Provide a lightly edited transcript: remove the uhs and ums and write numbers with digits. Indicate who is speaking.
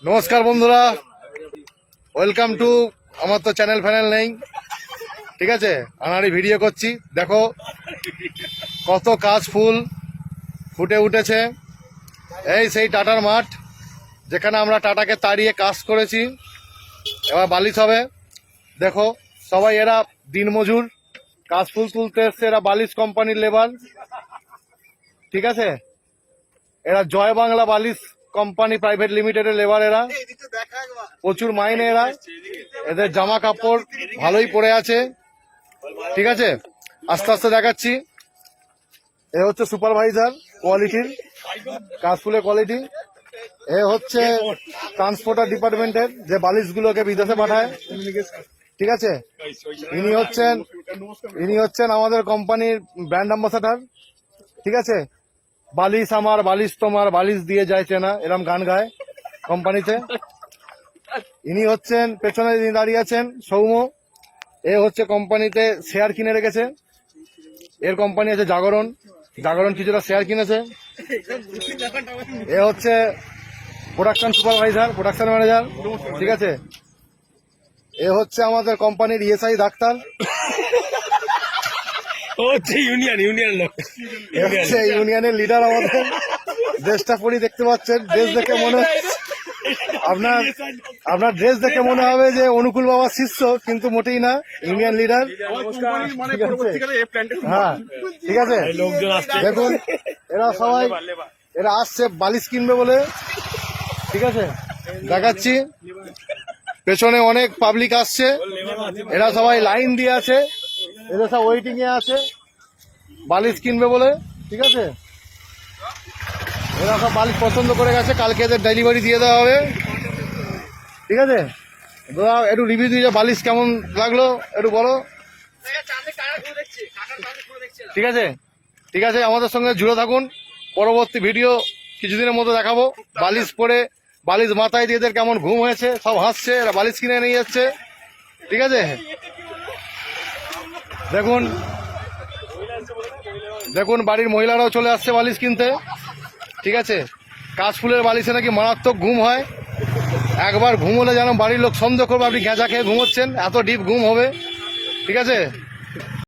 Speaker 1: নমস্কার বন্ধুরা, welcome to আমার তো চ্যানেল ফ্যানেল নেই, ঠিক আছে। আনাড়ি ভিডিও করছি, দেখো কত কাশ ফুল ফুটে উঠেছে। এই সেই টাটার মাঠ যেখানে আমরা টাটাকে তাড়িয়ে কাজ করেছি, এবার বালিশ হবে। দেখো সবাই এরা দিনমজুর, কাশ ফুল তুলতে এসছে, এরা বালিশ কোম্পানির লেবার, ঠিক আছে। এরা জয় বাংলা বালিশ কোম্পানি প্রাইভেট লিমিটেডের লেবার, এরা প্রচুর মাইনে, এরা এদের জামা কাপড় ভালোই পরে আছে, ঠিক আছে। আস্তে আস্তে দেখাচ্ছি। এ হচ্ছে সুপারভাইজার কোয়ালিটির, কাশফুলের কোয়ালিটি। এ হচ্ছে ট্রান্সপোর্টার ডিপার্টমেন্টের, যে বালিশগুলোকে বিদেশে পাঠায়, ঠিক আছে। ইনি হচ্ছেন আমাদের কোম্পানির ব্র্যান্ড অ্যাম্বাসাডার, ঠিক আছে। বালিশ আমার, বালিশ তোমার, বালিশ দিয়ে যায় চেনা, এরম গান গায় কোম্পানিতে। ইনি হচ্ছেন পেছনে যিনি দাঁড়িয়ে আছেন, সৌম্য। এ হচ্ছে কোম্পানিতে শেয়ার কিনে রেখেছে, এর কোম্পানি আছে জাগরণ, জাগরণ কিছুটা শেয়ার কিনেছে। এ হচ্ছে প্রোডাকশন সুপারভাইজার, প্রোডাকশন ম্যানেজার, ঠিক আছে। এ হচ্ছে আমাদের কোম্পানির ইএসআই ডাক্তার, ইউনিয়নের লিডার আমাদের। ড্রেসটা পরি দেখতে পাচ্ছেন, ড্রেস দেখে মনে হচ্ছে আপনার ড্রেস দেখে মনে হবে যে অনুকূল বাবার শিষ্য, কিন্তু মোটেই না, ইউনিয়ন লিডার। হ্যাঁ, ঠিক আছে। দেখুন এরা সবাই, এরা আসছে বালিশ কিনবে বলে, ঠিক আছে। দেখাচ্ছি পেছনে অনেক পাবলিক আসছে, এরা সবাই লাইন দিয়ে আছে, এরা সব ওয়েটিং এ আছে বালিশ কিনবে বলে, ঠিক আছে। এরা সব বালিশ পছন্দ করে গেছে, কালকে এদের ডেলিভারি দিয়ে দেওয়া হবে, ঠিক আছে। দাদা একটু রিভিউ দিয়ে বালিশ কেমন লাগলো একটু বলো, ঠিক আছে। ঠিক আছে, আমাদের সঙ্গে জুড়ে থাকুন, পরবর্তী ভিডিও কিছুদিনের মধ্যে দেখাবো। বালিশ পরে, বালিশ মাথায় দিয়ে এদের কেমন ঘুম হয়েছে, সব হাসছে, এরা বালিশ কিনে নিয়ে যাচ্ছে, ঠিক আছে। দেখুন দেখুন বাড়ির মহিলারাও চলে আসছে বালিশ কিনতে, ঠিক আছে। কাশফুলের বালিশে নাকি মারাত্মক ঘুম হয়, একবার ঘুম হলে যেন বাড়ির লোক সন্দেহ করবে আপনি গেঁজা খেয়ে ঘুমোচ্ছেন, এত ডিপ ঘুম হবে, ঠিক আছে।